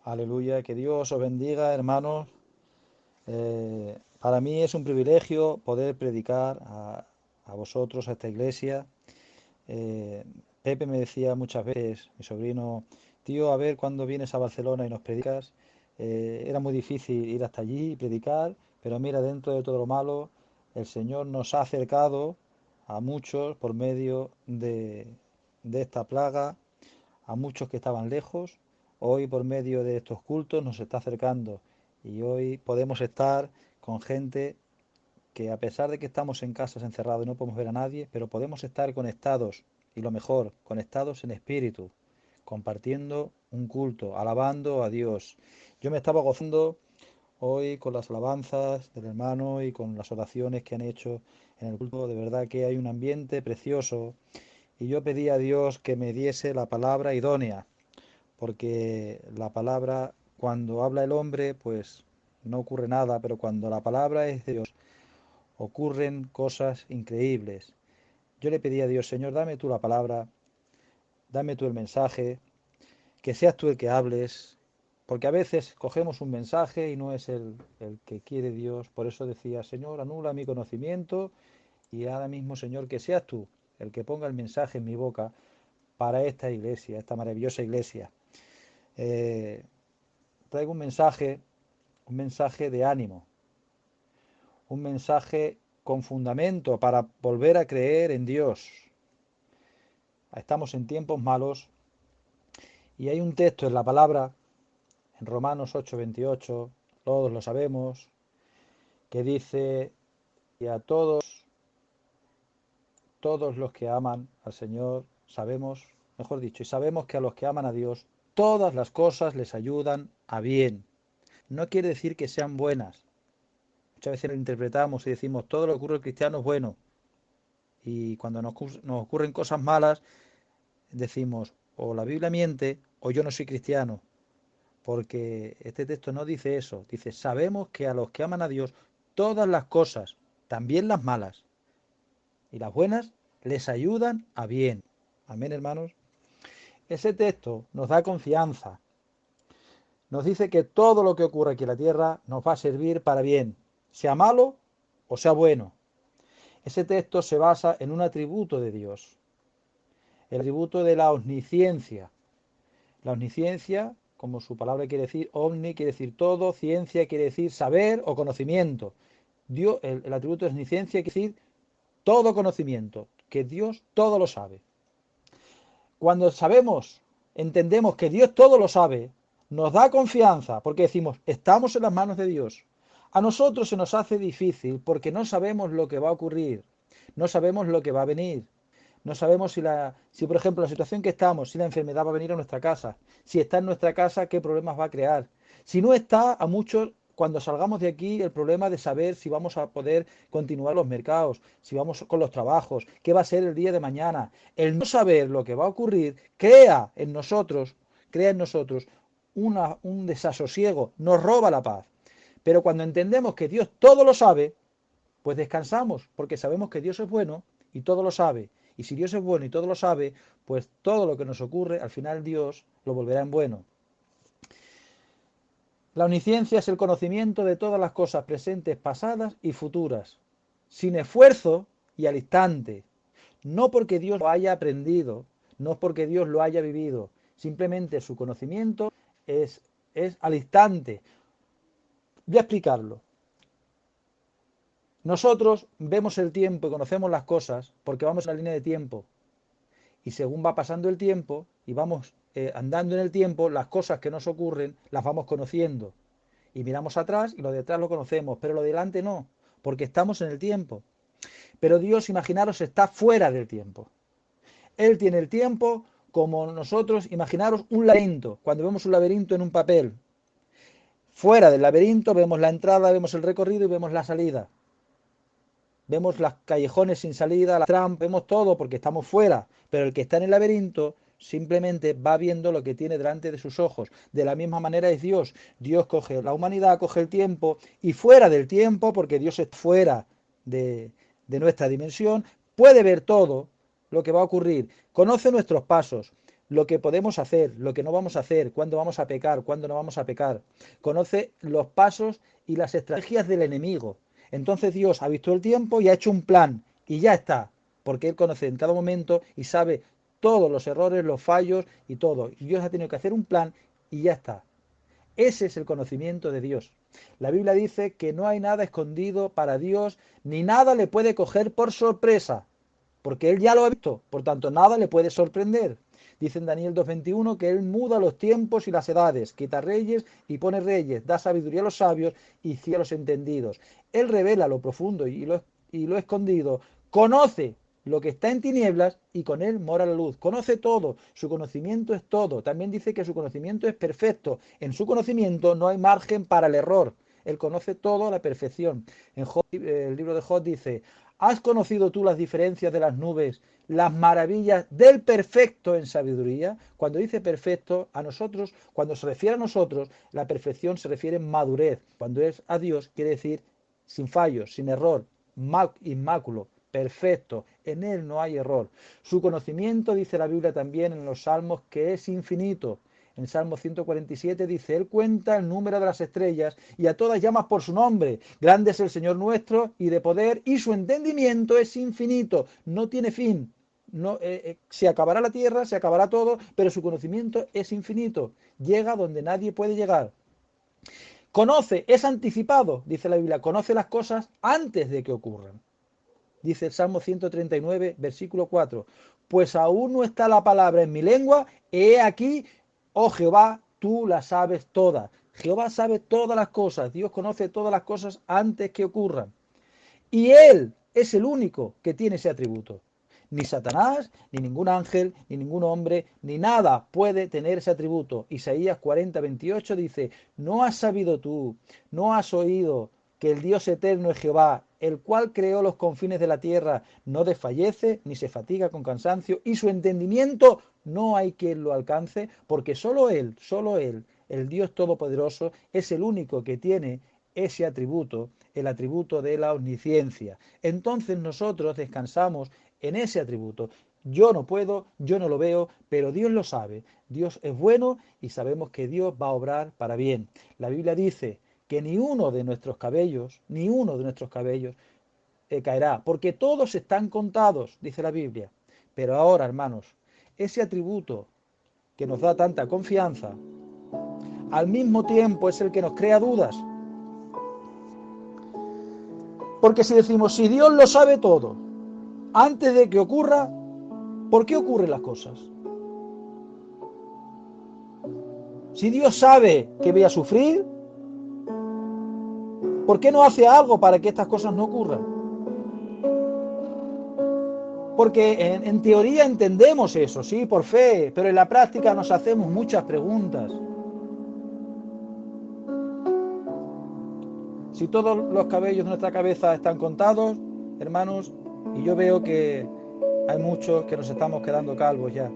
Aleluya, que Dios os bendiga, hermanos. Para mí es un privilegio poder predicar a vosotros, a esta iglesia. Eh, Pepe me decía muchas veces, mi sobrino, tío, a ver cuándo vienes a Barcelona y nos predicas. Era muy difícil ir hasta allí y predicar, pero mira, dentro de todo lo malo, el Señor nos ha acercado a muchos por medio de esta plaga, a muchos que estaban lejos. Hoy por medio de estos cultos nos está acercando y hoy podemos estar con gente que a pesar de que estamos en casas encerrados y no podemos ver a nadie, pero podemos estar conectados y lo mejor, conectados en espíritu, compartiendo un culto, alabando a Dios. Yo me estaba gozando hoy con las alabanzas del hermano y con las oraciones que han hecho en el culto. De verdad que hay un ambiente precioso y yo pedí a Dios que me diese la palabra idónea, porque la palabra, cuando habla el hombre, pues no ocurre nada, pero cuando la palabra es de Dios, ocurren cosas increíbles. Yo le pedí a Dios, Señor, dame tú la palabra, dame tú el mensaje, que seas tú el que hables, porque a veces cogemos un mensaje y no es el que quiere Dios. Por eso decía, Señor, anula mi conocimiento y ahora mismo, Señor, que seas tú el que ponga el mensaje en mi boca para esta iglesia, esta maravillosa iglesia. Eh, Traigo un mensaje de ánimo, un mensaje con fundamento para volver a creer en Dios. Estamos en tiempos malos y hay un texto en la palabra, en Romanos 8:28, todos lo sabemos, que dice, y a todos los que aman al Señor, sabemos, mejor dicho, y sabemos que a los que aman a Dios, todas las cosas les ayudan a bien. No quiere decir que sean buenas. Muchas veces lo interpretamos y decimos, todo lo que ocurre al cristiano es bueno. Y cuando nos ocurren cosas malas, decimos, o la Biblia miente o yo no soy cristiano. Porque este texto no dice eso. Dice, sabemos que a los que aman a Dios, todas las cosas, también las malas y las buenas, les ayudan a bien. Amén, hermanos. Ese texto nos da confianza. Nos dice que todo lo que ocurre aquí en la tierra nos va a servir para bien, sea malo o sea bueno. Ese texto se basa en un atributo de Dios, el atributo de la omnisciencia. La omnisciencia, como su palabra quiere decir, omni quiere decir todo, ciencia quiere decir saber o conocimiento. Dios, el atributo de omnisciencia quiere decir todo conocimiento, que Dios todo lo sabe. Cuando sabemos, entendemos que Dios todo lo sabe, nos da confianza porque decimos, estamos en las manos de Dios. A nosotros se nos hace difícil porque no sabemos lo que va a ocurrir, no sabemos lo que va a venir. No sabemos si, por ejemplo, la situación que estamos, si la enfermedad va a venir a nuestra casa, si está en nuestra casa, qué problemas va a crear. Si no está, a muchos, cuando salgamos de aquí, el problema de saber si vamos a poder continuar los mercados, si vamos con los trabajos, qué va a ser el día de mañana. El no saber lo que va a ocurrir crea en nosotros un desasosiego, nos roba la paz. Pero cuando entendemos que Dios todo lo sabe, pues descansamos, porque sabemos que Dios es bueno y todo lo sabe. Y si Dios es bueno y todo lo sabe, pues todo lo que nos ocurre, al final Dios lo volverá en bueno. La omnisciencia es el conocimiento de todas las cosas presentes, pasadas y futuras, sin esfuerzo y al instante. No porque Dios lo haya aprendido, no porque Dios lo haya vivido, simplemente su conocimiento es al instante. Voy a explicarlo. Nosotros vemos el tiempo y conocemos las cosas porque vamos en la línea de tiempo. Y según va pasando el tiempo y vamos andando en el tiempo, las cosas que nos ocurren las vamos conociendo. Y miramos atrás y lo de atrás lo conocemos, pero lo de delante no, porque estamos en el tiempo. Pero Dios, imaginaros, está fuera del tiempo. Él tiene el tiempo como nosotros, imaginaros un laberinto, cuando vemos un laberinto en un papel. Fuera del laberinto vemos la entrada, vemos el recorrido y vemos la salida. Vemos los callejones sin salida, la trampa, vemos todo porque estamos fuera, pero el que está en el laberinto simplemente va viendo lo que tiene delante de sus ojos. De la misma manera es Dios. Dios coge la humanidad, coge el tiempo y fuera del tiempo, porque Dios es fuera de nuestra dimensión, puede ver todo lo que va a ocurrir. Conoce nuestros pasos, lo que podemos hacer, lo que no vamos a hacer, cuándo vamos a pecar, cuándo no vamos a pecar. Conoce los pasos y las estrategias del enemigo. Entonces Dios ha visto el tiempo y ha hecho un plan y ya está, porque Él conoce en cada momento y sabe todos los errores, los fallos y todo. Y Dios ha tenido que hacer un plan y ya está. Ese es el conocimiento de Dios. La Biblia dice que no hay nada escondido para Dios, ni nada le puede coger por sorpresa, porque Él ya lo ha visto, por tanto nada le puede sorprender. Dice en Daniel 2:21 que Él muda los tiempos y las edades, quita reyes y pone reyes, da sabiduría a los sabios y cielos a los entendidos. Él revela lo profundo y lo escondido, conoce lo que está en tinieblas y con Él mora la luz. Conoce todo, su conocimiento es todo. También dice que su conocimiento es perfecto. En su conocimiento no hay margen para el error. Él conoce todo a la perfección. En Job, el libro de Job dice: ¿has conocido tú las diferencias de las nubes, las maravillas del perfecto en sabiduría? Cuando dice perfecto, a nosotros, cuando se refiere a nosotros, la perfección se refiere en madurez. Cuando es a Dios, quiere decir sin fallos, sin error, inmáculo, perfecto. En Él no hay error. Su conocimiento, dice la Biblia también en los Salmos, que es infinito. En Salmo 147 dice: Él cuenta el número de las estrellas y a todas llamas por su nombre. Grande es el Señor nuestro y de poder, y su entendimiento es infinito, no tiene fin. No, se acabará la tierra, se acabará todo, pero su conocimiento es infinito. Llega donde nadie puede llegar. Conoce, es anticipado, dice la Biblia, conoce las cosas antes de que ocurran. Dice el Salmo 139, versículo 4: Pues aún no está la palabra en mi lengua, he aquí, oh Jehová, tú las sabes todas. Jehová sabe todas las cosas, Dios conoce todas las cosas antes que ocurran. Y Él es el único que tiene ese atributo. Ni Satanás, ni ningún ángel, ni ningún hombre, ni nada puede tener ese atributo. Isaías 40:28 dice: ¿no has sabido tú, no has oído que el Dios eterno es Jehová, el cual creó los confines de la tierra, no desfallece ni se fatiga con cansancio, y su entendimiento no hay quien lo alcance? Porque solo Él, el Dios Todopoderoso, es el único que tiene ese atributo, el atributo de la omnisciencia. Entonces nosotros descansamos en ese atributo. Yo no puedo, yo no lo veo, pero Dios lo sabe. Dios es bueno y sabemos que Dios va a obrar para bien. La Biblia dice que ni uno de nuestros cabellos caerá, porque todos están contados, dice la Biblia. Pero ahora, hermanos, ese atributo que nos da tanta confianza, al mismo tiempo es el que nos crea dudas. Porque si decimos, si Dios lo sabe todo, antes de que ocurra, ¿por qué ocurren las cosas? Si Dios sabe que voy a sufrir, ¿por qué no hace algo para que estas cosas no ocurran? Porque en teoría entendemos eso, sí, por fe, pero en la práctica nos hacemos muchas preguntas. Si todos los cabellos de nuestra cabeza están contados, hermanos, y yo veo que hay muchos que nos estamos quedando calvos ya.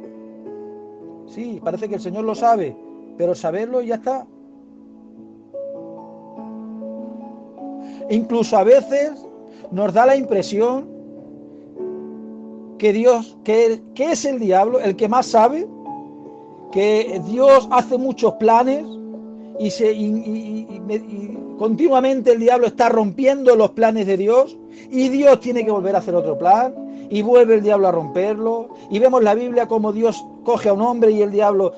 Sí, parece que el Señor lo sabe, pero saberlo ya está. Incluso a veces nos da la impresión que Dios, que es el diablo, el que más sabe, que Dios hace muchos planes y continuamente el diablo está rompiendo los planes de Dios y Dios tiene que volver a hacer otro plan y vuelve el diablo a romperlo, y vemos la Biblia como Dios coge a un hombre y el diablo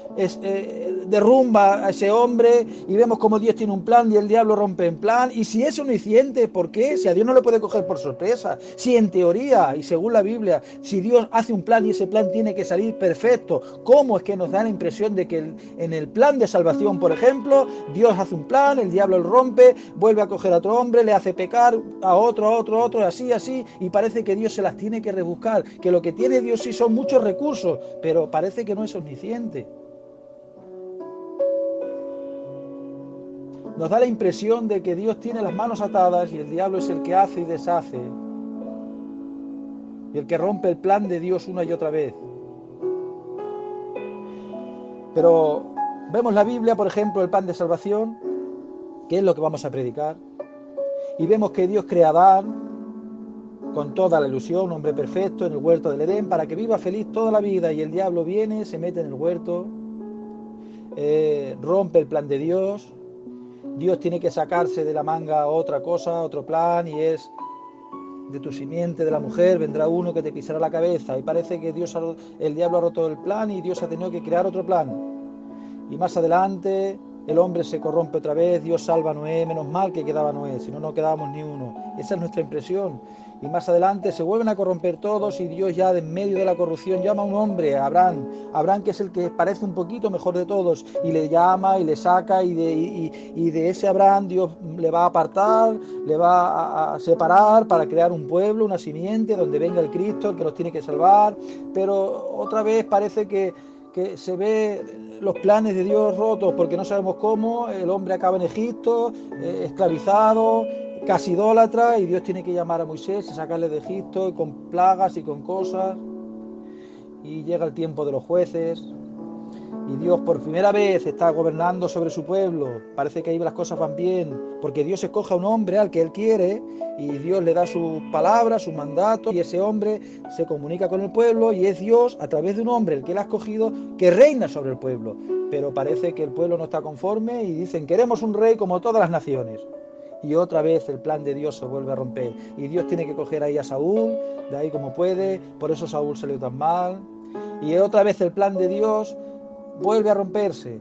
derrumba a ese hombre, y vemos como Dios tiene un plan y el diablo rompe en plan. Y si es omnisciente, ¿por qué? Si a Dios no le puede coger por sorpresa, si en teoría y según la Biblia, si Dios hace un plan y ese plan tiene que salir perfecto, ¿cómo es que nos da la impresión de que en el plan de salvación, por ejemplo, Dios hace un plan, el diablo lo rompe, vuelve a coger a otro hombre, le hace pecar a otro, así, y parece que Dios se las tiene que rebuscar, que lo que tiene Dios sí son muchos recursos, pero parece que no es omnisciente? Nos da la impresión de que Dios tiene las manos atadas y el diablo es el que hace y deshace, y el que rompe el plan de Dios una y otra vez. Pero vemos la Biblia, por ejemplo, el plan de salvación, que es lo que vamos a predicar, y vemos que Dios crea a Adán, con toda la ilusión, un hombre perfecto en el huerto del Edén, para que viva feliz toda la vida, y el diablo viene, se mete en el huerto, rompe el plan de Dios. Dios tiene que sacarse de la manga otra cosa, otro plan, y es: de tu simiente, de la mujer, vendrá uno que te pisará la cabeza. Y parece que el diablo ha roto el plan y Dios ha tenido que crear otro plan. Y más adelante el hombre se corrompe otra vez, Dios salva a Noé, menos mal que quedaba Noé, si no, no quedábamos ni uno. Esa es nuestra impresión. Y más adelante se vuelven a corromper todos, y Dios, ya en medio de la corrupción, llama a un hombre, a Abraham, que es el que parece un poquito mejor de todos, y le llama y le saca, y de ese Abraham Dios le va a apartar, le va a separar para crear un pueblo, una simiente donde venga el Cristo, el que nos tiene que salvar. Pero otra vez parece que se ve los planes de Dios rotos, porque no sabemos cómo. El hombre acaba en Egipto, esclavizado, casi idólatra, y Dios tiene que llamar a Moisés y sacarle de Egipto, y con plagas y con cosas. Y llega el tiempo de los jueces, y Dios por primera vez está gobernando sobre su pueblo. Parece que ahí las cosas van bien, porque Dios escoge a un hombre al que Él quiere, y Dios le da sus palabras, sus mandatos, y ese hombre se comunica con el pueblo, y es Dios, a través de un hombre, el que Él ha escogido, que reina sobre el pueblo. Pero parece que el pueblo no está conforme, y dicen: queremos un rey como todas las naciones. Y otra vez el plan de Dios se vuelve a romper, y Dios tiene que coger ahí a Saúl, de ahí como puede. Por eso Saúl salió tan mal, y otra vez el plan de Dios vuelve a romperse.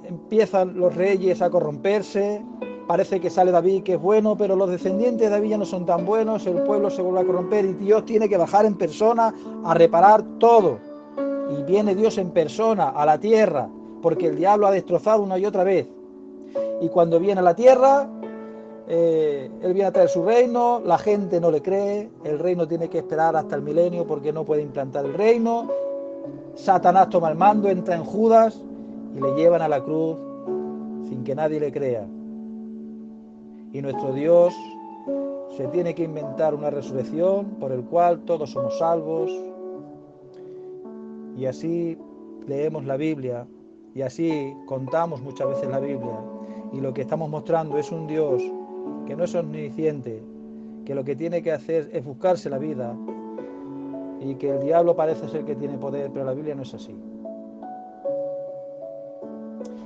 Empiezan los reyes a corromperse. Parece que sale David, que es bueno, pero los descendientes de David ya no son tan buenos. El pueblo se vuelve a corromper, y Dios tiene que bajar en persona a reparar todo. Y viene Dios en persona a la tierra, porque el diablo ha destrozado una y otra vez. Y cuando viene a la tierra, Él viene a traer su reino. La gente no le cree. El reino tiene que esperar hasta el milenio, porque no puede implantar el reino. Satanás toma el mando, entra en Judas, y le llevan a la cruz sin que nadie le crea. Y nuestro Dios se tiene que inventar una resurrección por el cual todos somos salvos. Y así leemos la Biblia, y así contamos muchas veces la Biblia, y lo que estamos mostrando es un Dios que no es omnisciente, que lo que tiene que hacer es buscarse la vida, y que el diablo parece ser que tiene poder, pero la Biblia no es así.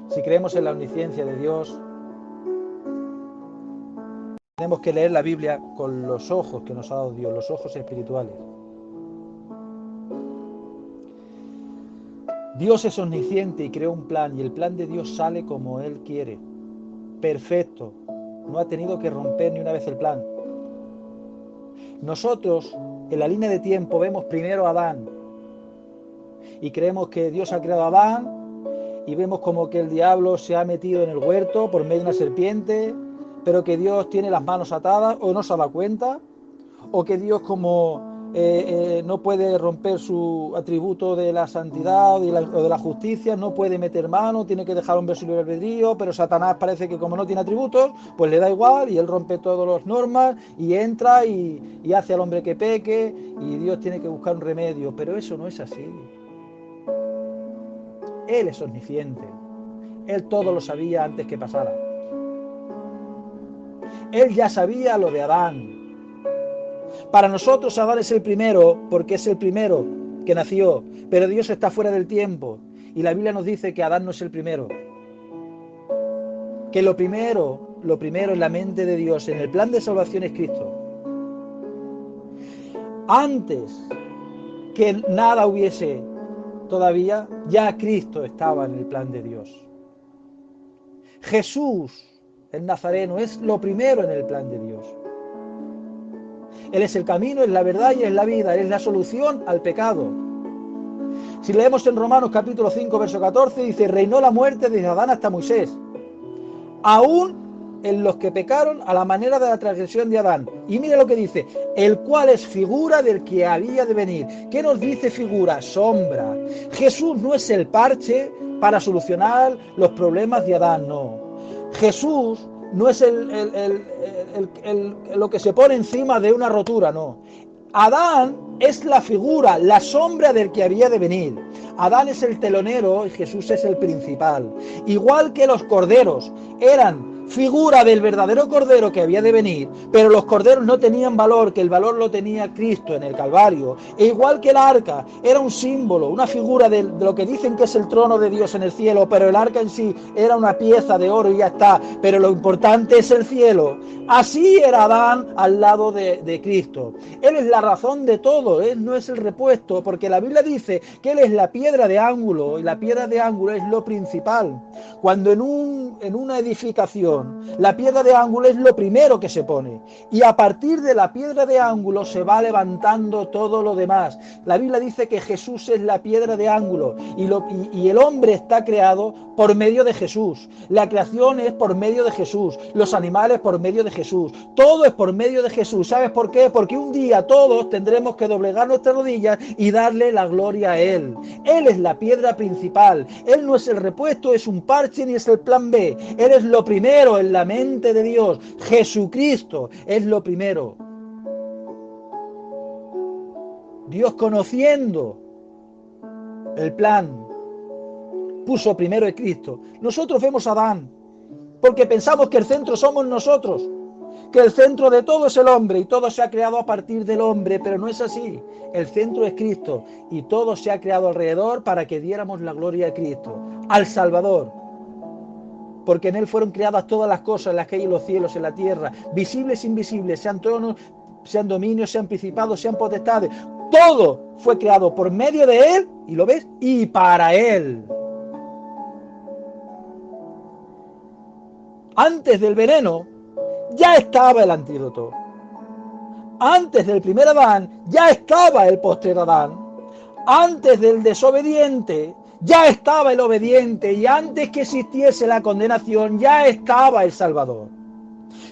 Si creemos en la omnisciencia de Dios, tenemos que leer la Biblia con los ojos que nos ha dado Dios, los ojos espirituales. Dios es omnisciente y creó un plan, y el plan de Dios sale como Él quiere, perfecto. No ha tenido que romper ni una vez el plan. Nosotros, en la línea de tiempo, vemos primero a Adán, y creemos que Dios ha creado a Adán, y vemos como que el diablo se ha metido en el huerto por medio de una serpiente, pero que Dios tiene las manos atadas, o no se ha dado cuenta, o que Dios, como no puede romper su atributo de la santidad o de la justicia, no puede meter mano, tiene que dejar al hombre su libre albedrío. Pero Satanás parece que, como no tiene atributos, pues le da igual, y él rompe todas las normas y entra y hace al hombre que peque, y Dios tiene que buscar un remedio. Pero eso no es así. Él es omnisciente. Él todo lo sabía antes que pasara. Él ya sabía lo de Adán. Para nosotros Adán es el primero, porque es el primero que nació, pero Dios está fuera del tiempo, y la Biblia nos dice que Adán no es el primero. Que lo primero en la mente de Dios, en el plan de salvación, es Cristo. Antes que nada hubiese todavía, ya Cristo estaba en el plan de Dios. Jesús, el Nazareno, es lo primero en el plan de Dios. Él es el camino, es la verdad y es la vida. Él es la solución al pecado. Si leemos en Romanos capítulo 5, verso 14, dice: reinó la muerte desde Adán hasta Moisés, aún en los que pecaron a la manera de la transgresión de Adán. Y mire lo que dice: el cual es figura del que había de venir. ¿Qué nos dice figura? Sombra. Jesús no es el parche para solucionar los problemas de Adán, no. Jesús no es lo que se pone encima de una rotura, no. Adán es la figura, la sombra del que había de venir. Adán es el telonero y Jesús es el principal. Igual que los corderos eran figura del verdadero cordero que había de venir, pero los corderos no tenían valor, que el valor lo tenía Cristo en el Calvario. E igual que el arca, era un símbolo, una figura de lo que dicen que es el trono de Dios en el cielo, pero el arca en sí era una pieza de oro y ya está, pero lo importante es el cielo. Así era Adán al lado de Cristo. Él es la razón de todo, él no es el repuesto, porque la Biblia dice que él es la piedra de ángulo, y la piedra de ángulo es lo principal. Cuando en una edificación la piedra de ángulo es lo primero que se pone, y a partir de la piedra de ángulo se va levantando todo lo demás. La Biblia dice que Jesús es la piedra de ángulo, y el hombre está creado por medio de Jesús. La creación es por medio de Jesús, los animales por medio de Jesús, todo es por medio de Jesús. ¿Sabes por qué? Porque un día todos tendremos que doblegar nuestras rodillas y darle la gloria a Él. Él es la piedra principal, Él no es el repuesto, es un parche ni es el plan B. Él es lo primero en la mente de Dios. Jesucristo es lo primero. Dios, conociendo el plan, puso primero a Cristo. Nosotros vemos a Adán porque pensamos que el centro somos nosotros, que el centro de todo es el hombre y todo se ha creado a partir del hombre, pero no es así. El centro es Cristo y todo se ha creado alrededor para que diéramos la gloria a Cristo, al Salvador, porque en Él fueron creadas todas las cosas, las que hay en los cielos, en la tierra, visibles e invisibles, sean tronos, sean dominios, sean principados, sean potestades. Todo fue creado por medio de Él, y lo ves, y para Él. Antes del veneno ya estaba el antídoto. Antes del primer Adán ya estaba el postrer Adán. Antes del desobediente ya estaba el obediente, y antes que existiese la condenación ya estaba el Salvador.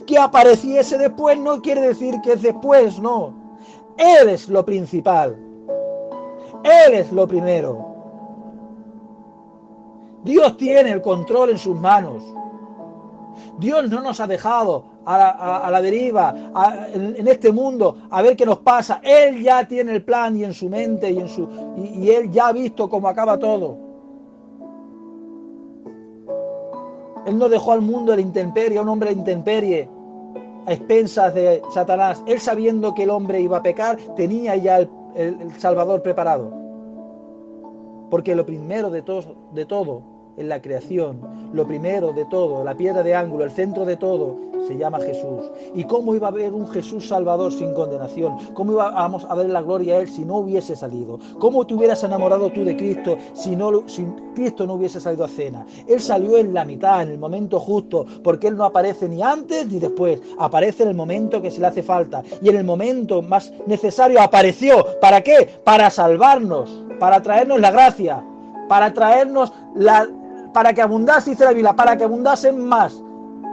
Que apareciese después no quiere decir que es después, no. Él es lo principal. Él es lo primero. Dios tiene el control en sus manos. Dios no nos ha dejado a la deriva en este mundo a ver qué nos pasa. Él ya tiene el plan, y en su mente y Él ya ha visto cómo acaba todo. Él no dejó al mundo a la intemperie, a un hombre a la intemperie, a expensas de Satanás. Él, sabiendo que el hombre iba a pecar, tenía ya el Salvador preparado. Porque lo primero de todo en la creación, lo primero de todo, la piedra de ángulo, el centro de todo, se llama Jesús. ¿Y cómo iba a haber un Jesús Salvador sin condenación? ¿Cómo íbamos a dar la gloria a Él si no hubiese salido? ¿Cómo te hubieras enamorado tú de Cristo si Cristo no hubiese salido a cena? Él salió en la mitad, en el momento justo, porque Él no aparece ni antes ni después, aparece en el momento que se le hace falta, y en el momento más necesario apareció. ¿Para qué? Para salvarnos, para traernos la gracia, para traernos para que abundase, dice la Biblia, para que abundasen más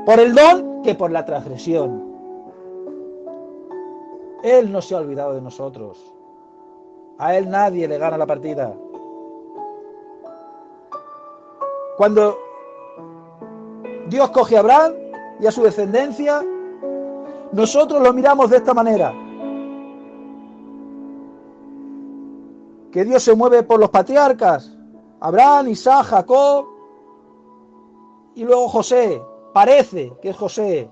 por el don que por la transgresión. Él no se ha olvidado de nosotros. A Él nadie le gana la partida. Cuando Dios coge a Abraham y a su descendencia, nosotros lo miramos de esta manera: que Dios se mueve por los patriarcas, Abraham, Isaac, Jacob, y luego José. Parece que es José,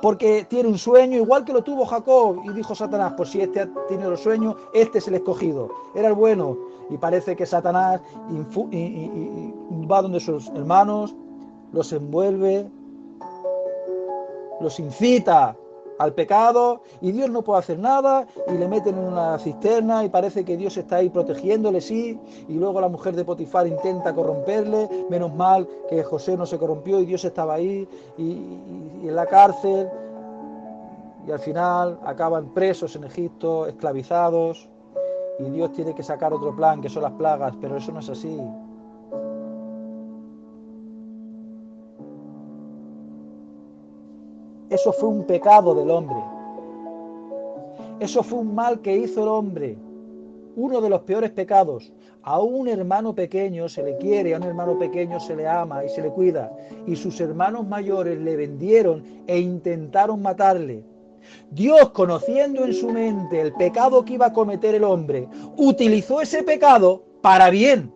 porque tiene un sueño igual que lo tuvo Jacob, y dijo Satanás: pues si este tiene los sueños, este es el escogido, era el bueno. Y parece que Satanás va donde sus hermanos, los envuelve, los incita al pecado, y Dios no puede hacer nada, y le meten en una cisterna, y parece que Dios está ahí protegiéndole, sí, y luego la mujer de Potifar intenta corromperle. Menos mal que José no se corrompió y Dios estaba ahí, y en la cárcel, y al final acaban presos en Egipto, esclavizados, y Dios tiene que sacar otro plan, que son las plagas, pero eso no es así. Eso fue un pecado del hombre. Eso fue un mal que hizo el hombre. Uno de los peores pecados. A un hermano pequeño se le quiere, a un hermano pequeño se le ama y se le cuida. Y sus hermanos mayores le vendieron e intentaron matarle. Dios, conociendo en su mente el pecado que iba a cometer el hombre, utilizó ese pecado para bien.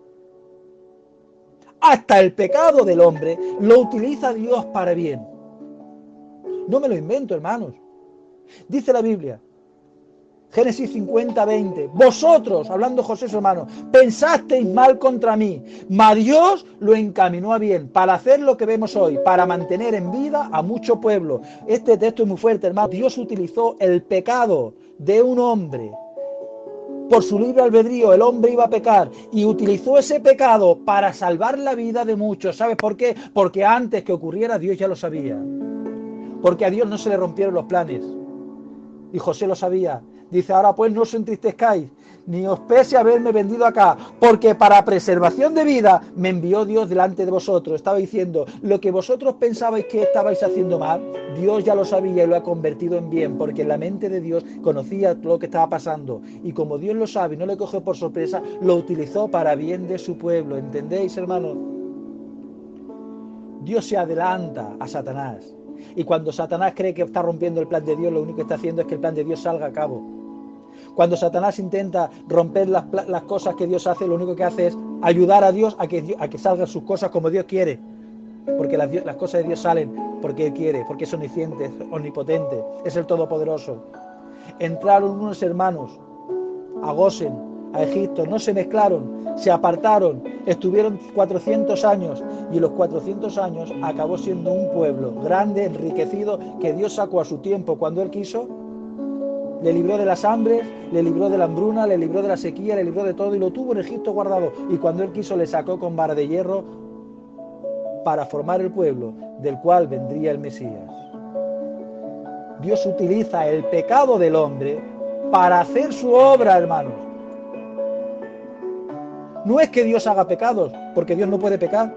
Hasta el pecado del hombre lo utiliza Dios para bien. No me lo invento, hermanos. Dice la Biblia, Génesis 50:20, vosotros, hablando José su hermano, pensasteis mal contra mí, mas Dios lo encaminó a bien, para hacer lo que vemos hoy, para mantener en vida a mucho pueblo. Este texto es muy fuerte, hermano. Dios utilizó el pecado de un hombre. Por su libre albedrío, el hombre iba a pecar y utilizó ese pecado para salvar la vida de muchos. ¿Sabes por qué? Porque antes que ocurriera, Dios ya lo sabía. Porque a Dios no se le rompieron los planes. Y José lo sabía. Dice, ahora pues no os entristezcáis, ni os pese haberme vendido acá, porque para preservación de vida me envió Dios delante de vosotros. Estaba diciendo, lo que vosotros pensabais que estabais haciendo mal, Dios ya lo sabía y lo ha convertido en bien, porque en la mente de Dios conocía lo que estaba pasando. Y como Dios lo sabe y no le cogió por sorpresa, lo utilizó para bien de su pueblo. ¿Entendéis, hermanos? Dios se adelanta a Satanás. Y cuando Satanás cree que está rompiendo el plan de Dios, lo único que está haciendo es que el plan de Dios salga a cabo. Cuando Satanás intenta romper las cosas que Dios hace, lo único que hace es ayudar a Dios a que salgan sus cosas como Dios quiere. Porque las cosas de Dios salen porque Él quiere, porque es omnisciente, es omnipotente, es el Todopoderoso. Entraron unos hermanos a Gosén, a Egipto, no se mezclaron, se apartaron, estuvieron 400 años y en los 400 años acabó siendo un pueblo grande, enriquecido, que Dios sacó a su tiempo cuando Él quiso. Le libró de las hambres, le libró de la hambruna, le libró de la sequía, le libró de todo y lo tuvo en Egipto guardado. Y cuando Él quiso le sacó con vara de hierro para formar el pueblo del cual vendría el Mesías. Dios utiliza el pecado del hombre para hacer su obra, hermanos. No es que Dios haga pecados, porque Dios no puede pecar.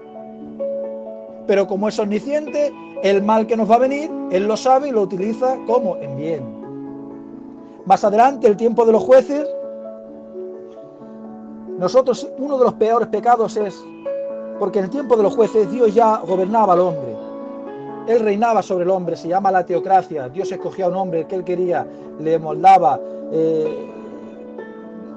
Pero como es omnisciente, el mal que nos va a venir, Él lo sabe y lo utiliza como en bien. Más adelante, el tiempo de los jueces, nosotros, uno de los peores pecados es, porque en el tiempo de los jueces Dios ya gobernaba al hombre. Él reinaba sobre el hombre, se llama la teocracia. Dios escogía a un hombre, el que Él quería, le moldaba,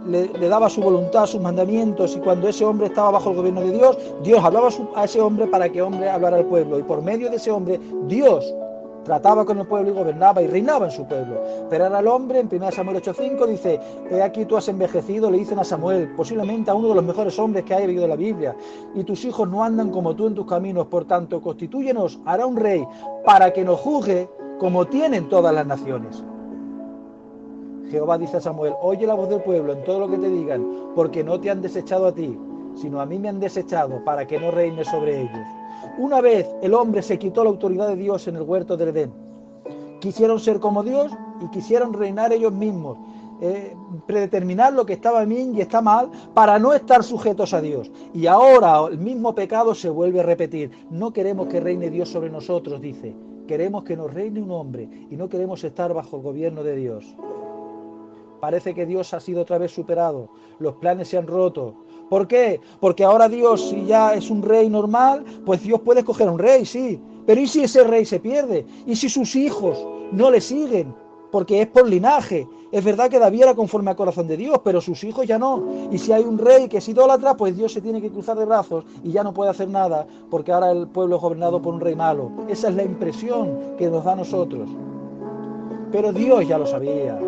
le daba su voluntad, sus mandamientos, y cuando ese hombre estaba bajo el gobierno de Dios, Dios hablaba a ese hombre para que hombre hablara al pueblo, y por medio de ese hombre, Dios trataba con el pueblo y gobernaba y reinaba en su pueblo. Pero ahora el hombre, en 1 Samuel 8:5, dice, he aquí tú has envejecido, le dicen a Samuel, posiblemente a uno de los mejores hombres que haya vivido la Biblia, y tus hijos no andan como tú en tus caminos, por tanto, constitúyenos, hará un rey, para que nos juzgue como tienen todas las naciones. Jehová dice a Samuel, oye la voz del pueblo en todo lo que te digan, porque no te han desechado a ti, sino a mí me han desechado, para que no reine sobre ellos. Una vez el hombre se quitó la autoridad de Dios en el huerto del Edén. Quisieron ser como Dios y quisieron reinar ellos mismos, predeterminar lo que estaba bien y está mal para no estar sujetos a Dios. Y ahora el mismo pecado se vuelve a repetir. No queremos que reine Dios sobre nosotros, dice. Queremos que nos reine un hombre y no queremos estar bajo el gobierno de Dios. Parece que Dios ha sido otra vez superado. Los planes se han roto. ¿Por qué? Porque ahora Dios, si ya es un rey normal, pues Dios puede escoger a un rey, sí. Pero ¿y si ese rey se pierde? ¿Y si sus hijos no le siguen? Porque es por linaje. Es verdad que David era conforme al corazón de Dios, pero sus hijos ya no. Y si hay un rey que es idólatra, pues Dios se tiene que cruzar de brazos y ya no puede hacer nada, porque ahora el pueblo es gobernado por un rey malo. Esa es la impresión que nos da a nosotros. Pero Dios ya lo sabía.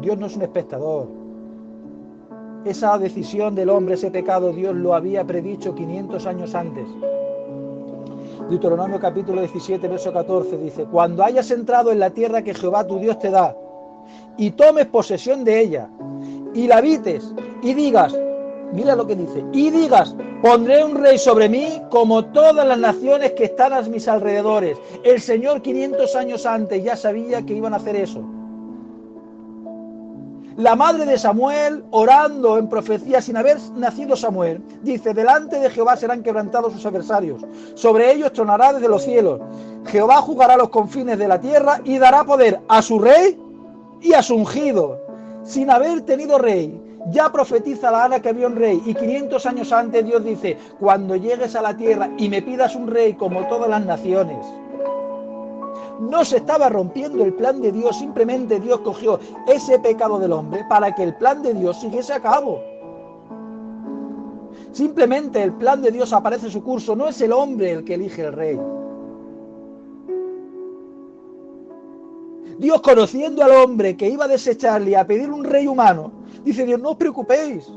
Dios no es un espectador. Esa decisión del hombre, ese pecado, Dios lo había predicho 500 años antes. Deuteronomio capítulo 17, verso 14 dice, cuando hayas entrado en la tierra que Jehová tu Dios te da, y tomes posesión de ella, y la habites, y digas, mira lo que dice, y digas, pondré un rey sobre mí como todas las naciones que están a mis alrededores. El Señor 500 años antes ya sabía que iban a hacer eso. La madre de Samuel, orando en profecía sin haber nacido Samuel, dice, delante de Jehová serán quebrantados sus adversarios, sobre ellos tronará desde los cielos. Jehová juzgará los confines de la tierra y dará poder a su rey y a su ungido. Sin haber tenido rey, ya profetiza la Ana que había un rey, y 500 años antes Dios dice, cuando llegues a la tierra y me pidas un rey como todas las naciones. No se estaba rompiendo el plan de Dios, simplemente Dios cogió ese pecado del hombre para que el plan de Dios siguiese a cabo. Simplemente el plan de Dios aparece en su curso, no es el hombre el que elige el rey. Dios, conociendo al hombre que iba a desecharle y a pedir un rey humano, dice Dios, no os preocupéis,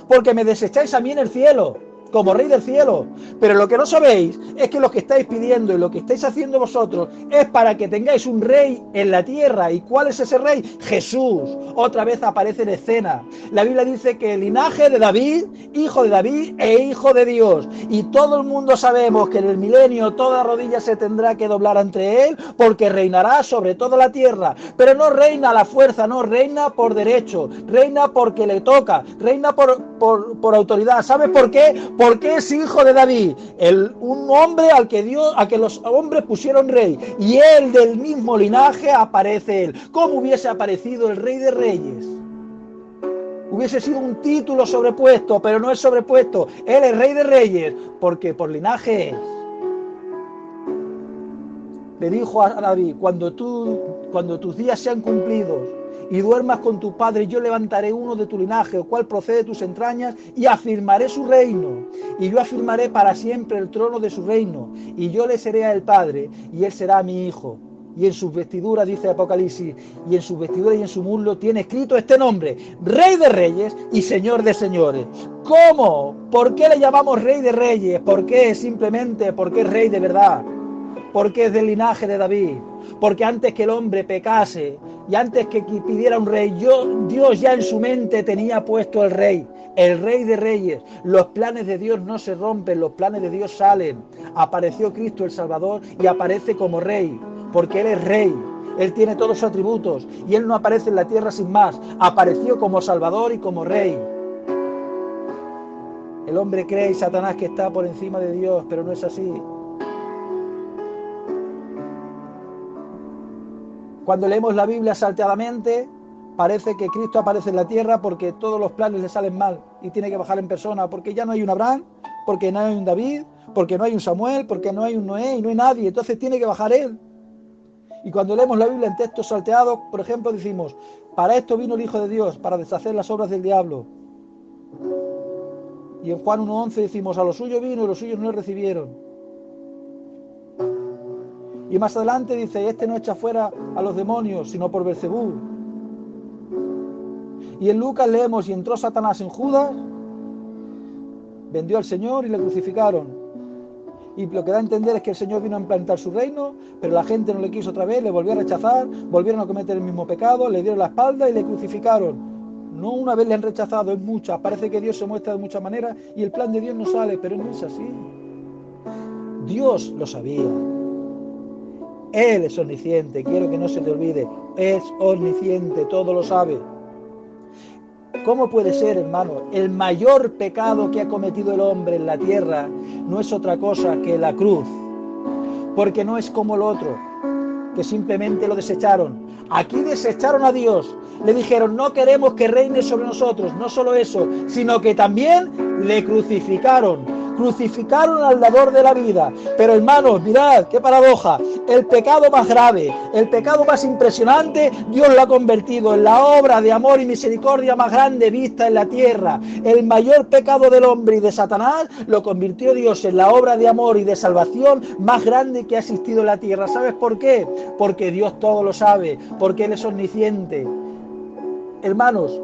porque me desecháis a mí en el cielo, como rey del cielo. Pero lo que no sabéis es que lo que estáis pidiendo y lo que estáis haciendo vosotros es para que tengáis un rey en la tierra. ¿Y cuál es ese rey? Jesús. Otra vez aparece en escena. La Biblia dice que el linaje de David, hijo de David e hijo de Dios. Y todo el mundo sabemos que en el milenio toda rodilla se tendrá que doblar ante él, porque reinará sobre toda la tierra. Pero no reina a la fuerza, no, reina por derecho, reina porque le toca, reina por autoridad. ¿Sabes por qué? Porque es hijo de David, un hombre a que los hombres pusieron rey, y él, del mismo linaje, aparece él. ¿Cómo hubiese aparecido el Rey de Reyes? Hubiese sido un título sobrepuesto, pero no es sobrepuesto. Él es Rey de Reyes, porque por linaje es. Le dijo a David, cuando tus días sean cumplidos y duermas con tu padre, yo levantaré uno de tu linaje, el cual procede de tus entrañas, y afirmaré su reino. Y yo afirmaré para siempre el trono de su reino. Y yo le seré el padre, y él será mi hijo. Y en sus vestiduras, dice Apocalipsis, y en sus vestiduras y en su muslo tiene escrito este nombre: Rey de Reyes y Señor de Señores. ¿Cómo? ¿Por qué le llamamos Rey de Reyes? ¿Por qué? Simplemente porque es Rey de verdad. Porque es del linaje de David. Porque antes que el hombre pecase y antes que pidiera un rey, Dios ya en su mente tenía puesto el Rey de Reyes. Los planes de Dios no se rompen, los planes de Dios salen. Apareció Cristo el Salvador y aparece como Rey, porque Él es Rey. Él tiene todos sus atributos y Él no aparece en la tierra sin más. Apareció como Salvador y como Rey. El hombre cree, y Satanás, que está por encima de Dios, pero no es así. Cuando leemos la Biblia salteadamente, parece que Cristo aparece en la tierra porque todos los planes le salen mal y tiene que bajar en persona, porque ya no hay un Abraham, porque no hay un David, porque no hay un Samuel, porque no hay un Noé y no hay nadie, entonces tiene que bajar él. Y cuando leemos la Biblia en textos salteados, por ejemplo, decimos: para esto vino el Hijo de Dios, para deshacer las obras del diablo. Y en Juan 1:11 decimos: a los suyos vino y los suyos no le recibieron. Y más adelante dice: este no echa fuera a los demonios, sino por Beelzebú. Y en Lucas leemos: y entró Satanás en Judas, vendió al Señor y le crucificaron. Y lo que da a entender es que el Señor vino a implantar su reino, pero la gente no le quiso otra vez, le volvió a rechazar, volvieron a cometer el mismo pecado, le dieron la espalda y le crucificaron. No una vez le han rechazado, es muchas. Parece que Dios se muestra de muchas maneras y el plan de Dios no sale, pero no es así. Dios lo sabía. Él es omnisciente, quiero que no se te olvide, es omnisciente, todo lo sabe. ¿Cómo puede ser, hermano? El mayor pecado que ha cometido el hombre en la tierra no es otra cosa que la cruz, porque no es como el otro, que simplemente lo desecharon. Aquí desecharon a Dios, le dijeron: no queremos que reine sobre nosotros. No solo eso, sino que también le crucificaron al dador de la vida. Pero hermanos, mirad qué paradoja, el pecado más grave, el pecado más impresionante, Dios lo ha convertido en la obra de amor y misericordia más grande vista en la tierra. El mayor pecado del hombre y de Satanás lo convirtió Dios en la obra de amor y de salvación más grande que ha existido en la tierra. ¿Sabes por qué? Porque Dios todo lo sabe, porque Él es omnisciente. Hermanos,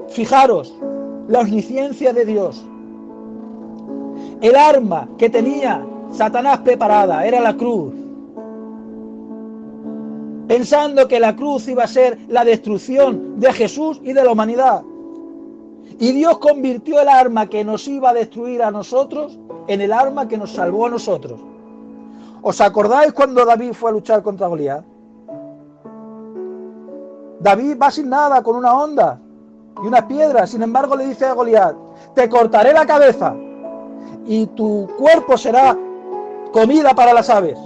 fijaros la omnisciencia de Dios. El arma que tenía Satanás preparada era la cruz, pensando que la cruz iba a ser la destrucción de Jesús y de la humanidad. Y Dios convirtió el arma que nos iba a destruir a nosotros en el arma que nos salvó a nosotros. ¿Os acordáis cuando David fue a luchar contra Goliat? David va sin nada, con una honda y unas piedras. Sin embargo, le dice a Goliat: te cortaré la cabeza y tu cuerpo será comida para las aves.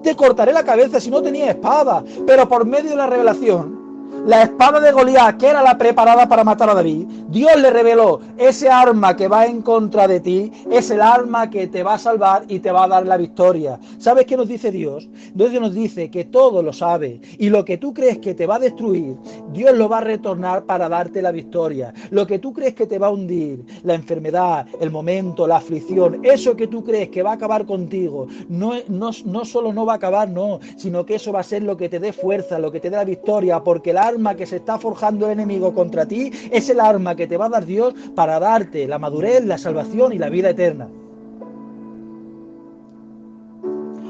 Te cortaré la cabeza. Si no tenía espada, pero por medio de la revelación, La espada de Goliat, que era la preparada para matar a David, Dios le reveló: ese arma que va en contra de ti es el arma que te va a salvar y te va a dar la victoria. ¿Sabes qué nos dice Dios? Dios nos dice que todo lo sabe, y lo que tú crees que te va a destruir, Dios lo va a retornar para darte la victoria. Lo que tú crees que te va a hundir, la enfermedad, el momento, la aflicción, eso que tú crees que va a acabar contigo, no solo no va a acabar, no, sino que eso va a ser lo que te dé fuerza, lo que te dé la victoria, porque el arma que se está forjando el enemigo contra ti es el arma que te va a dar Dios para darte la madurez, la salvación y la vida eterna.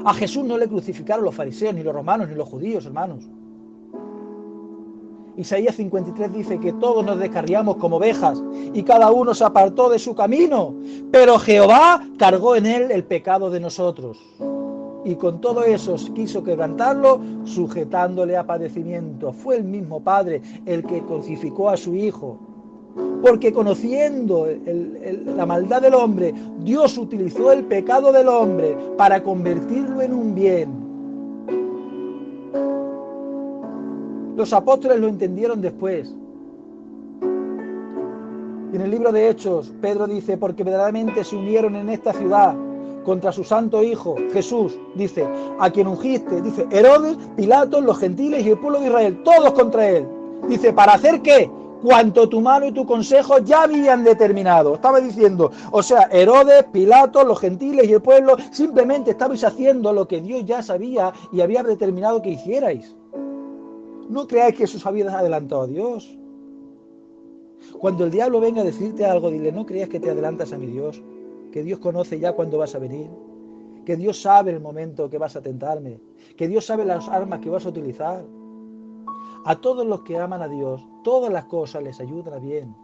A Jesús no le crucificaron los fariseos, ni los romanos, ni los judíos, hermanos. Isaías 53 dice que todos nos descarriamos como ovejas y cada uno se apartó de su camino, pero Jehová cargó en él el pecado de nosotros. Y con todo eso quiso quebrantarlo, sujetándole a padecimiento. Fue el mismo Padre el que crucificó a su Hijo. Porque conociendo la maldad del hombre, Dios utilizó el pecado del hombre para convertirlo en un bien. Los apóstoles lo entendieron después. Y en el libro de Hechos, Pedro dice: porque verdaderamente se unieron en esta ciudad contra su santo Hijo, Jesús, dice, a quien ungiste, dice, Herodes, Pilatos, los gentiles y el pueblo de Israel, todos contra él. Dice, ¿para hacer qué? Cuanto tu mano y tu consejo ya habían determinado. Estaba diciendo, o sea, Herodes, Pilatos, los gentiles y el pueblo, simplemente estabais haciendo lo que Dios ya sabía y había determinado que hicierais. No creáis que eso os había adelantado a Dios. Cuando el diablo venga a decirte algo, dile: no creas que te adelantas a mi Dios, que Dios conoce ya cuándo vas a venir, que Dios sabe el momento que vas a tentarme, que Dios sabe las armas que vas a utilizar. A todos los que aman a Dios, todas las cosas les ayudan a bien.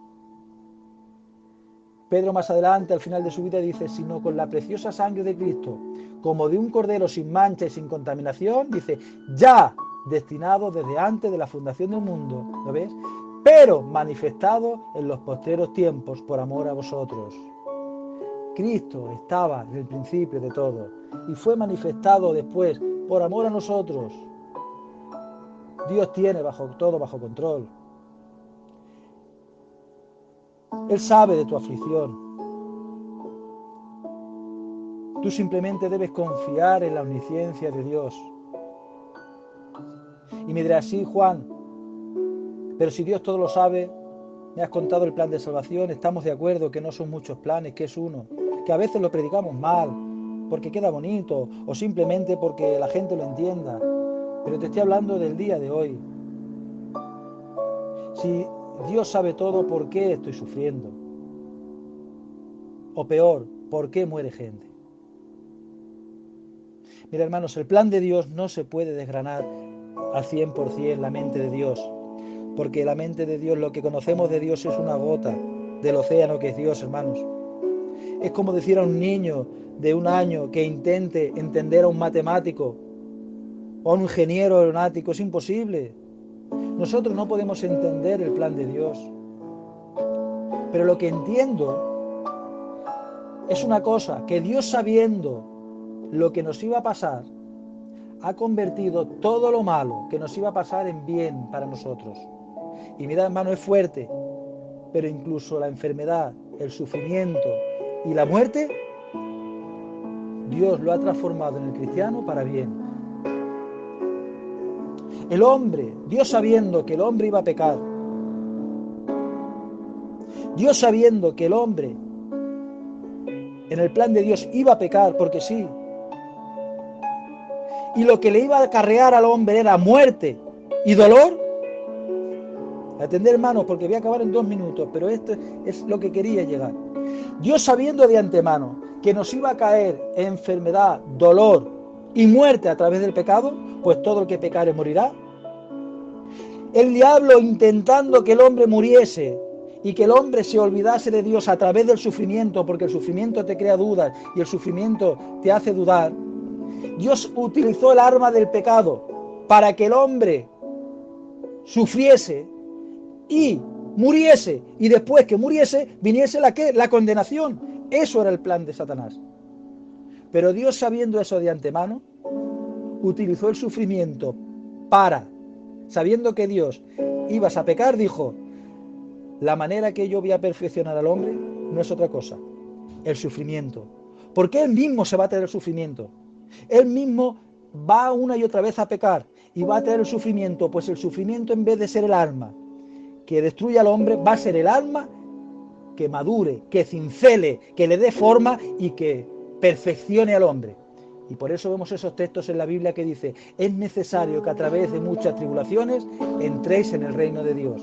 Pedro más adelante, al final de su vida, dice: sino con la preciosa sangre de Cristo, como de un cordero sin mancha y sin contaminación, dice, ya destinado desde antes de la fundación del mundo, ¿lo ves? Pero manifestado en los posteros tiempos por amor a vosotros. Cristo estaba desde el principio de todo y fue manifestado después por amor a nosotros. Dios tiene todo bajo control. Él sabe de tu aflicción. Tú simplemente debes confiar en la omnisciencia de Dios. Y me dirás: sí, Juan, pero si Dios todo lo sabe, me has contado el plan de salvación, estamos de acuerdo que no son muchos planes, que es uno, que a veces lo predicamos mal, porque queda bonito, o simplemente porque la gente lo entienda, pero te estoy hablando del día de hoy. Si Dios sabe todo, ¿por qué estoy sufriendo? O peor, ¿por qué muere gente? Mira, hermanos, el plan de Dios no se puede desgranar al 100% la mente de Dios, porque la mente de Dios, lo que conocemos de Dios es una gota del océano que es Dios, hermanos. Es como decir a un niño de 1 año que intente entender a un matemático o a un ingeniero aeronáutico, es imposible. Nosotros no podemos entender el plan de Dios. Pero lo que entiendo es una cosa, que Dios, sabiendo lo que nos iba a pasar, ha convertido todo lo malo que nos iba a pasar en bien para nosotros. Y mira, hermano, es fuerte, pero incluso la enfermedad, el sufrimiento y la muerte, Dios lo ha transformado en el cristiano para bien. El hombre, Dios sabiendo que el hombre iba a pecar, Dios sabiendo que el hombre en el plan de Dios iba a pecar porque sí, y lo que le iba a acarrear al hombre era muerte y dolor. Atender, hermanos, porque voy a acabar en 2 minutos, pero esto es lo que quería llegar. Dios, sabiendo de antemano que nos iba a caer enfermedad, dolor y muerte a través del pecado, pues todo el que pecare morirá. El diablo intentando que el hombre muriese y que el hombre se olvidase de Dios a través del sufrimiento, porque el sufrimiento te crea dudas y el sufrimiento te hace dudar. Dios utilizó el arma del pecado para que el hombre sufriese y muriese, y después que muriese viniese la condenación. Eso era el plan de Satanás. Pero Dios, sabiendo eso de antemano, utilizó el sufrimiento sabiendo que Dios ibas a pecar, dijo, la manera que yo voy a perfeccionar al hombre no es otra cosa, el sufrimiento. Porque él mismo se va a traer el sufrimiento. Él mismo va una y otra vez a pecar y va a traer el sufrimiento, pues el sufrimiento, en vez de ser el alma que destruye al hombre, va a ser el alma que madure, que cincele, que le dé forma y que perfeccione al hombre. Y por eso vemos esos textos en la Biblia que dice, es necesario que a través de muchas tribulaciones entréis en el reino de Dios.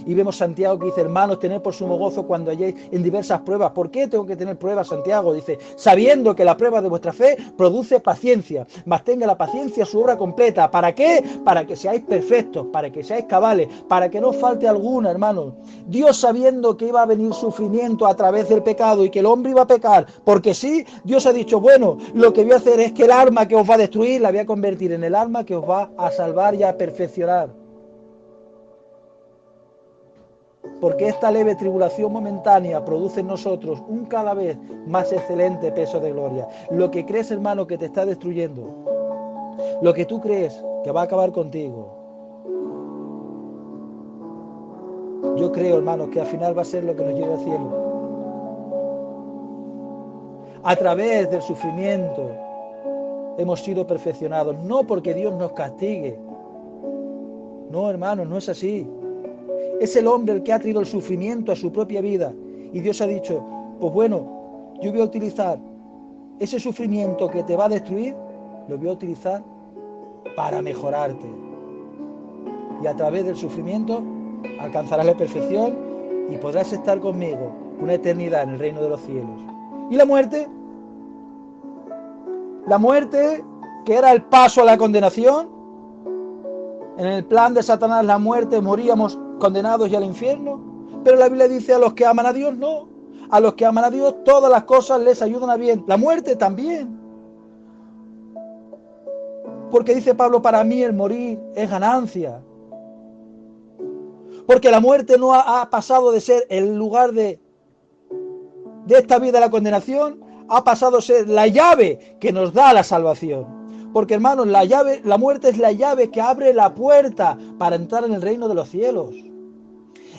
Y vemos Santiago que dice, hermanos, tened por sumo gozo cuando halléis en diversas pruebas. ¿Por qué tengo que tener pruebas, Santiago? Dice, sabiendo que la prueba de vuestra fe produce paciencia, mas tenga la paciencia su obra completa. ¿Para qué? Para que seáis perfectos, para que seáis cabales, para que no falte alguna, hermanos. Dios, sabiendo que iba a venir sufrimiento a través del pecado y que el hombre iba a pecar, porque sí, Dios ha dicho, bueno, lo que voy a hacer es que el arma que os va a destruir la voy a convertir en el arma que os va a salvar y a perfeccionar. Porque esta leve tribulación momentánea produce en nosotros un cada vez más excelente peso de gloria. Lo que crees, hermano, que te está destruyendo, lo que tú crees que va a acabar contigo, yo creo, hermano, que al final va a ser lo que nos lleve al cielo. A través del sufrimiento hemos sido perfeccionados, no porque Dios nos castigue. No, hermano, no es así. Es el hombre el que ha traído el sufrimiento a su propia vida. Y Dios ha dicho, pues bueno, yo voy a utilizar ese sufrimiento que te va a destruir, lo voy a utilizar para mejorarte. Y a través del sufrimiento alcanzarás la perfección y podrás estar conmigo una eternidad en el reino de los cielos. ¿Y la muerte? La muerte, que era el paso a la condenación. En el plan de Satanás, la muerte, moríamos condenados y al infierno, pero la Biblia dice, a los que aman a Dios no, a los que aman a Dios todas las cosas les ayudan a bien, la muerte también, porque dice Pablo, para mí el morir es ganancia, porque la muerte no ha pasado de ser el lugar de esta vida, la condenación, ha pasado a ser la llave que nos da la salvación. Porque, hermanos, la muerte es la llave que abre la puerta para entrar en el reino de los cielos.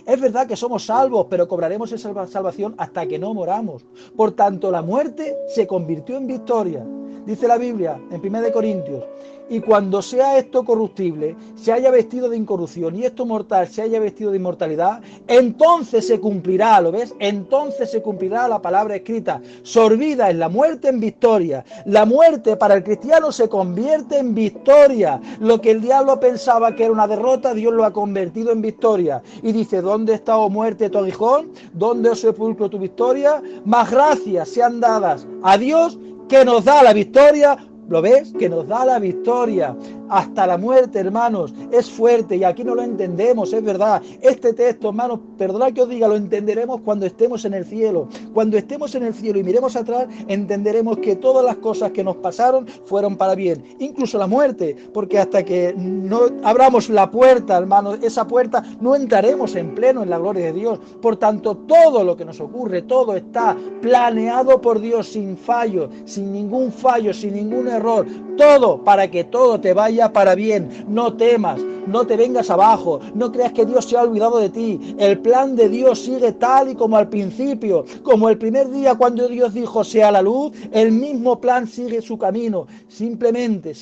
Es verdad que somos salvos, pero cobraremos esa salvación hasta que no moramos. Por tanto, la muerte se convirtió en victoria. Dice la Biblia en 1 Corintios, y cuando sea esto corruptible, se haya vestido de incorrupción, y esto mortal se haya vestido de inmortalidad, entonces se cumplirá, ¿lo ves? Entonces se cumplirá la palabra escrita, sorbida en la muerte en victoria. La muerte para el cristiano se convierte en victoria. Lo que el diablo pensaba que era una derrota, Dios lo ha convertido en victoria. Y dice, ¿dónde está, oh muerte, tu aguijón? ¿Dónde, oh sepulcro, tu victoria? Más gracias sean dadas a Dios, que nos da la victoria. ¿Lo ves? Que nos da la victoria hasta la muerte, hermanos. Es fuerte y aquí no lo entendemos, es verdad. Este texto, hermanos, perdonad que os diga, lo entenderemos cuando estemos en el cielo. Cuando estemos en el cielo y miremos atrás, entenderemos que todas las cosas que nos pasaron fueron para bien. Incluso la muerte, porque hasta que no abramos la puerta, hermanos, esa puerta, no entraremos en pleno en la gloria de Dios. Por tanto, todo lo que nos ocurre, todo está planeado por Dios sin fallo, sin ningún fallo, sin ningún error. Todo para que todo te vaya para bien. No temas, no te vengas abajo, no creas que Dios se ha olvidado de ti. El plan de Dios sigue tal y como al principio, como el primer día cuando Dios dijo sea la luz, el mismo plan sigue su camino. Simplemente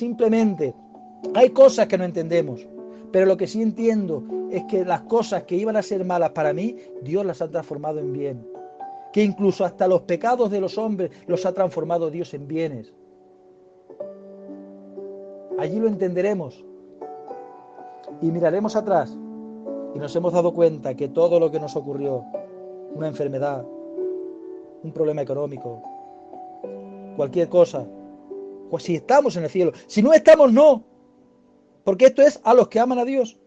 hay cosas que no entendemos, pero lo que sí entiendo es que las cosas que iban a ser malas para mí, Dios las ha transformado en bien, que incluso hasta los pecados de los hombres los ha transformado Dios en bienes. Allí lo entenderemos y miraremos atrás y nos hemos dado cuenta que todo lo que nos ocurrió, una enfermedad, un problema económico, cualquier cosa, pues si estamos en el cielo, si no estamos, no, porque esto es a los que aman a Dios,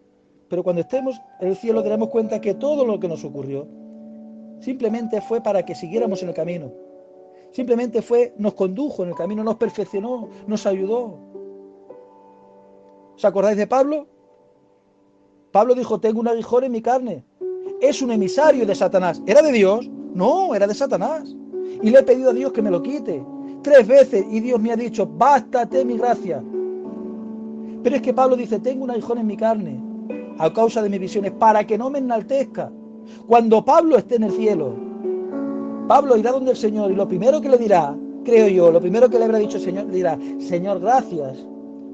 pero cuando estemos en el cielo daremos cuenta que todo lo que nos ocurrió simplemente fue para que siguiéramos en el camino, simplemente nos condujo en el camino, nos perfeccionó, nos ayudó. ¿Os acordáis de Pablo? Pablo dijo, tengo un aguijón en mi carne. Es un emisario de Satanás. ¿Era de Dios? No, era de Satanás. Y le he pedido a Dios que me lo quite 3 veces y Dios me ha dicho, bástate mi gracia. Pero es que Pablo dice, tengo un aguijón en mi carne. a causa de mis visiones, para que no me enaltezca. Cuando Pablo esté en el cielo, Pablo irá donde el Señor y lo primero que le dirá, creo yo, lo primero que le habrá dicho el Señor, le dirá: Señor, gracias,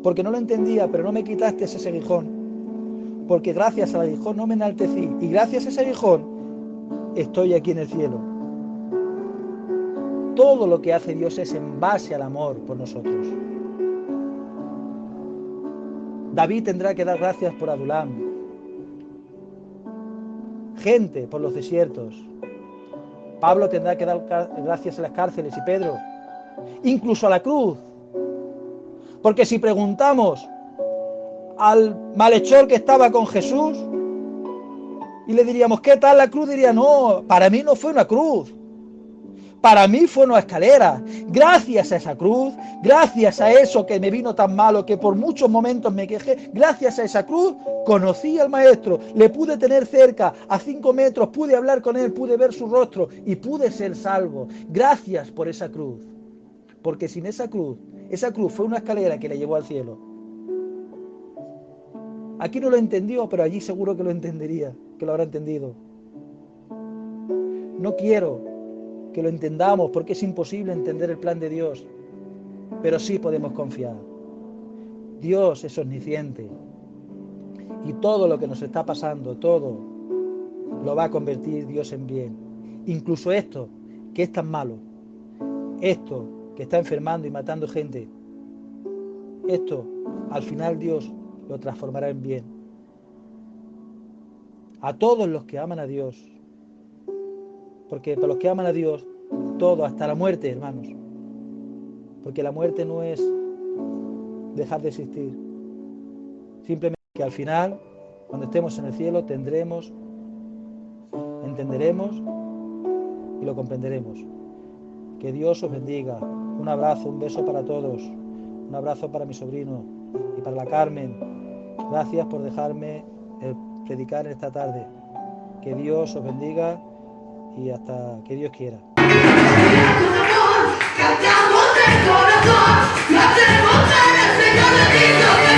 porque no lo entendía, pero no me quitaste ese aguijón, porque gracias al aguijón no me enaltecí, y gracias a ese aguijón estoy aquí en el cielo. Todo lo que hace Dios es en base al amor por nosotros. David tendrá que dar gracias por Adulam, gente por los desiertos. Pablo tendrá que dar gracias a las cárceles, y Pedro, incluso a la cruz. Porque si preguntamos al malhechor que estaba con Jesús y le diríamos: ¿qué tal la cruz?, diría: no, para mí no fue una cruz, para mí fue una escalera. Gracias a esa cruz, gracias a eso que me vino tan malo, que por muchos momentos me quejé, gracias a esa cruz conocí al Maestro, le pude tener cerca, a 5 metros, pude hablar con él, pude ver su rostro y pude ser salvo. Gracias por esa cruz, porque sin esa cruz fue una escalera que le llevó al cielo. Aquí no lo entendió, pero allí seguro que lo entendería, que lo habrá entendido. No quiero que lo entendamos, porque es imposible entender el plan de Dios, pero sí podemos confiar. Dios es omnisciente y todo lo que nos está pasando, todo lo va a convertir Dios en bien. Incluso esto que es tan malo, esto que está enfermando y matando gente, esto al final Dios lo transformará en bien. A todos los que aman a Dios, porque para los que aman a Dios, todo, hasta la muerte, hermanos, porque la muerte no es dejar de existir, simplemente que al final, cuando estemos en el cielo, entenderemos y lo comprenderemos. Que Dios os bendiga. Un abrazo, un beso para todos, un abrazo para mi sobrino y para la Carmen. Gracias por dejarme predicar esta tarde. Que Dios os bendiga y hasta que Dios quiera. Cantamos de corazón, hacemos ver el Señor de Dios.